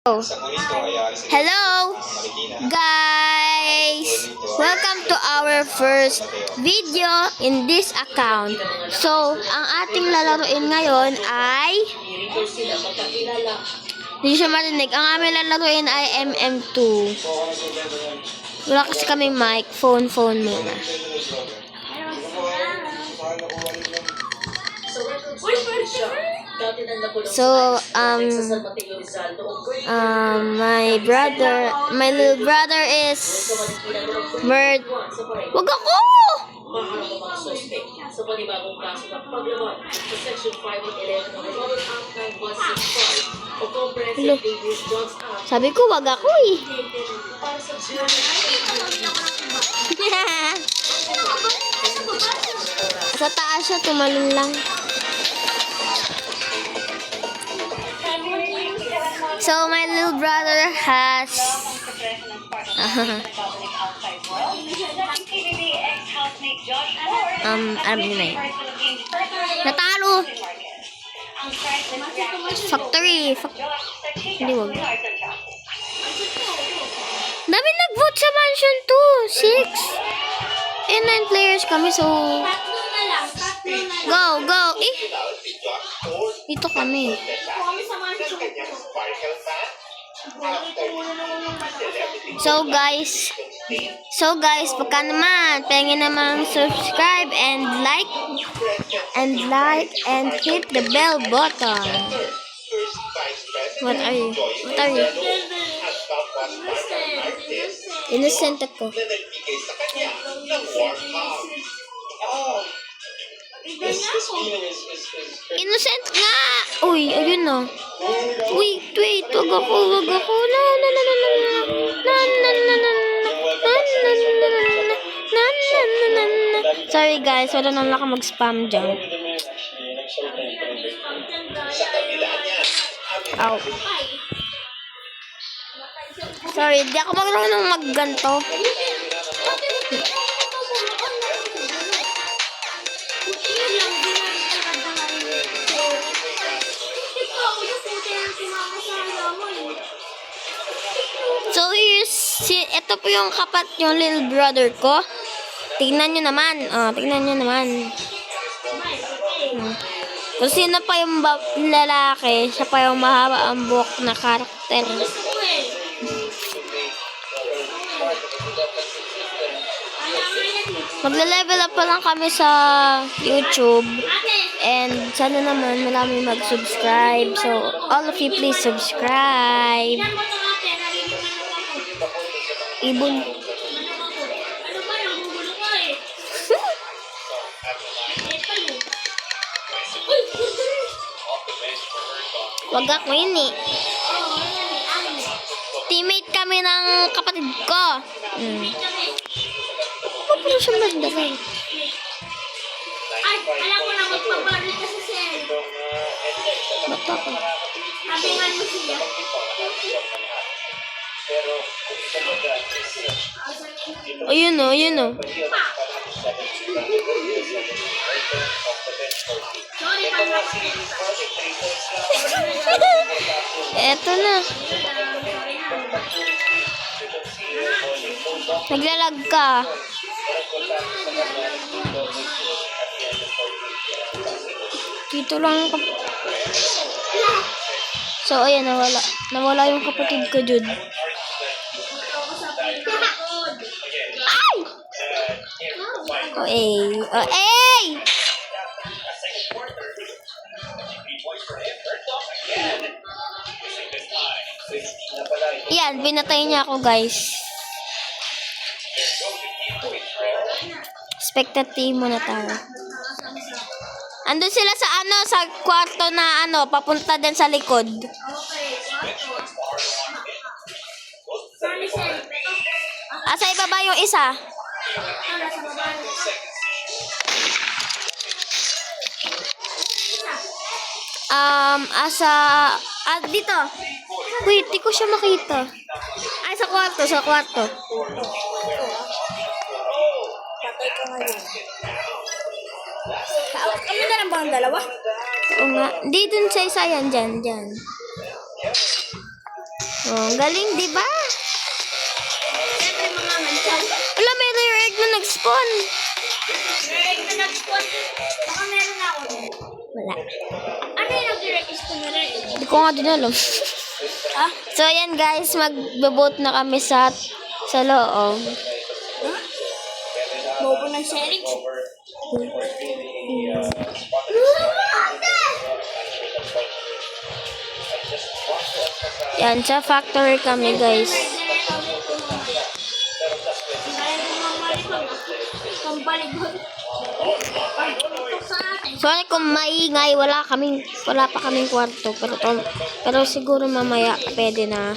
Hello guys! Welcome to our first video in this account. So, ang ating lalaruin ngayon ay hindi siya marinig. Ang aming lalaruin ay MM2. Wala kasi kaming mic. Phone muna. So, my little brother is Wag ako! Hello. Sabi ko, wag ako eh. Sa taas siya, tumalon lang. So, my little brother has alam niyo na yun. Natalo! Factory! Hindi, wag. Dami nag-vote sa Mansion 2! 6! And 9 players kami, so go! Dito kami. So guys, pagka naman pengen naman subscribe and like and hit the bell button. What are you? Innocent ako. Innocent nga! Uy, ayun na. Wait. Wag ako. Sorry guys, wala na lang mag-spam dyan. Ow. Sorry, di ako marunong magganto. So ito po yung yung little brother ko. Tingnan nyo naman. Kung sino pa yung lalaki, siya pa yung mahaba ang buhok na karakter. Magle-level up pa lang kami sa YouTube. And sana naman marami mag-subscribe. So, all of you please subscribe. Ibon. Wag ako yun eh. Teammate kami ng kapatid ko. Huwag mo siya magdalay. Ay, alam ko na magpapalit ka sa Sen. Ba't ako? Abingan mo siya. Ayun o. Sorry, Eto na. Naglalag ka. Dito lang ka. So, ayan, nawala yung kapatid ko, Jude. Ay! Ay! Yan, pinatay niya ako, guys. Spectative muna tayo. Andun sila sa kwarto na papunta din sa likod. Sa ibaba yung isa. Dito. Wait, di ko siya makita. Ay, sa kwarto. Patay ka ngayon. Kami na lang ba ang dalawa? Oo nga. Di dun sa isa yan, dyan. Oh, galing, di ba? Siyempre mga mansaw. Wala, may rare egg na nag-spawn. Direct na nag-spawn. Baka meron na ako. Wala. Ano yung nag-direct ko na rin? Hindi ko nga din alam. So, ayan guys, mag-vote na kami sa loob. Bobo ng sharing. Yan, sa factory kami guys. Sorry kung maingay, wala pa kaming kwarto. Pero siguro mamaya pwede na.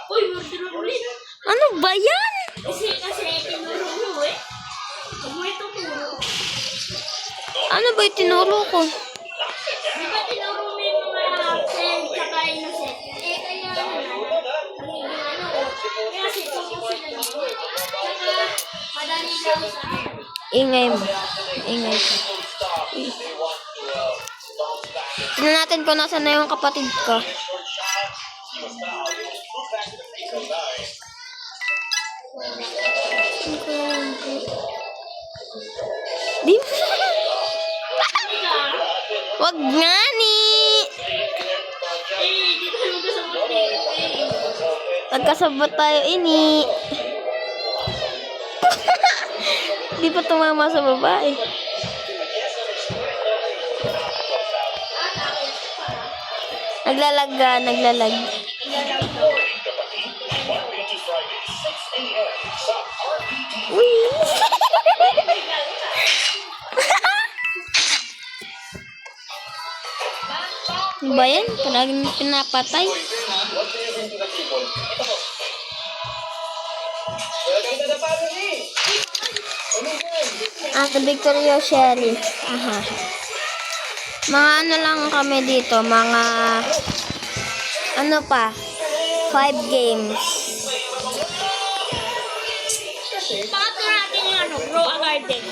Uy, mag-drone ulit. Ano ba yan? Kasi tinuro mo eh. Huwag mo ituturo. Ano ba yung tinuro ko? Di ba tinuro mo yung mga send tsaka innocent? Eh, kaya kaya set ko sila dito. Tsaka, madali lang sa akin. Ingay mo. Ingay ko. Tignan natin kung nasa na yung kapatid ko. Di mo. Wag nga ni. Eh, dito mo kasama Magkasabot tayo ini. Di pa tumama sa babae. Naglalag. Uy. Ano ba yan? Parang pinapatay. The Victoria Sheriff. Aha. Mga ano lang kami dito, mga ano pa, 5 games. Pakaturo natin yung ano, grow a garden.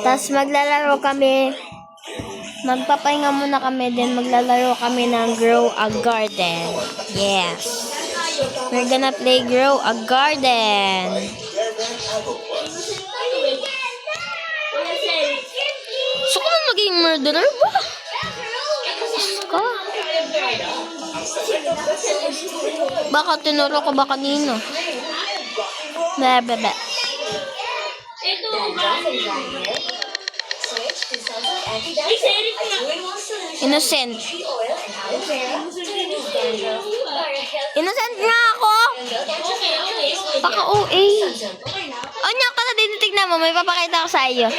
Tapos maglalaro kami, magpapahinga muna kami, then maglalaro kami ng Grow a Garden. Yes. We're gonna play Grow a Garden. Gusto ko na maging murderer ba? Gusto ko. Baka tinuro ko ba kanino? Bebe. Ito, ay, serif na. Innocent. Innocent nga ako. Okay. Baka OA. O niya ka na din, tignan mo, may papakita ko sa iyo.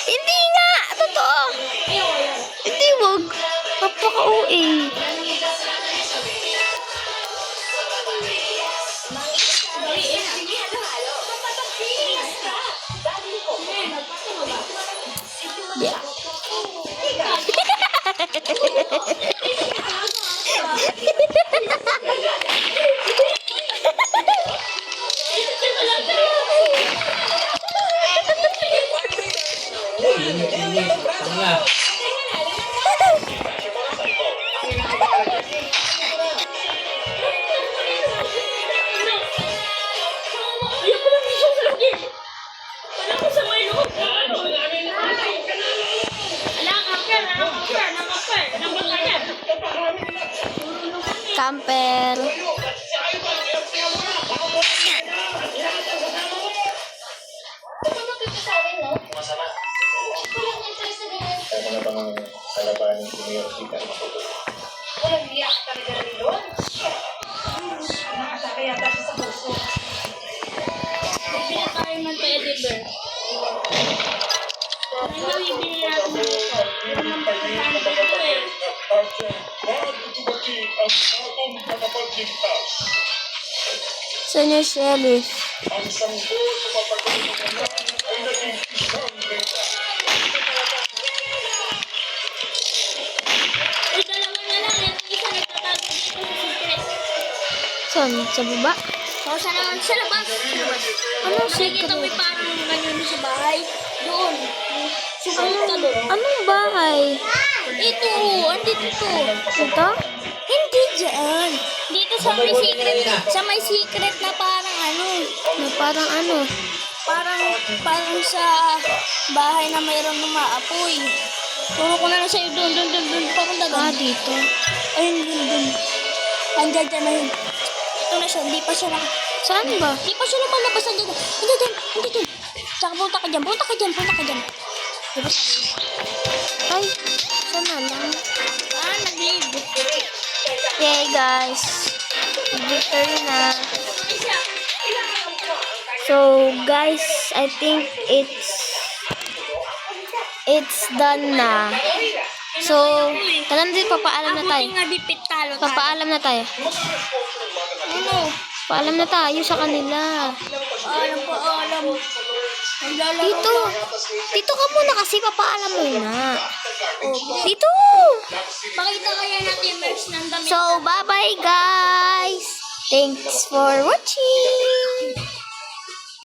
Hindi nga, totoo. Hindi, wag. Napaka OA. Yeah. Camper. Pinakain ng teddy bear. Ano yung bibili natin dito? Yung ng pagkakaan dito eh. Saan yung sheriff? Ay, dalawa na lang. Yung isa nagtatago dito sa secret. Saan? Sa baba? So, sa naman, sa labas. Sa labas. Ano Nakikita mo yung parang ganyan sa bahay. Doon. Sumunod ka doon. Anong bahay? Ito, andito to. Ito? Hindi dyan. Dito sa may secret. Sa may secret na parang ano. Na parang ano? Parang sa bahay na mayroong umaapoy. Turo ko na lang sa'yo doon. Papunta doon. Dito. Ayun, doon. Andyan dyan na yun. Ito na siya. Hindi pa siya Saan ba? Hindi pa siya lumalabas. Andyan dyan. Tsaka punta ka dyan. Diba? Ay, saan na lang? Nag-leave. Okay, guys. Victory na. So, guys, I think it's done na. So, talam din, papaalam na tayo. Abutin nga di pitalo tayo. Papaalam na tayo. Ano? Paalam na tayo sa kanila. Paalam. Naglalaro Dito. ba? Dito ka muna kasi papaalam muna. Dito. Pakita kaya natin yung merch ng damit. So, bye-bye, guys. Thanks for watching.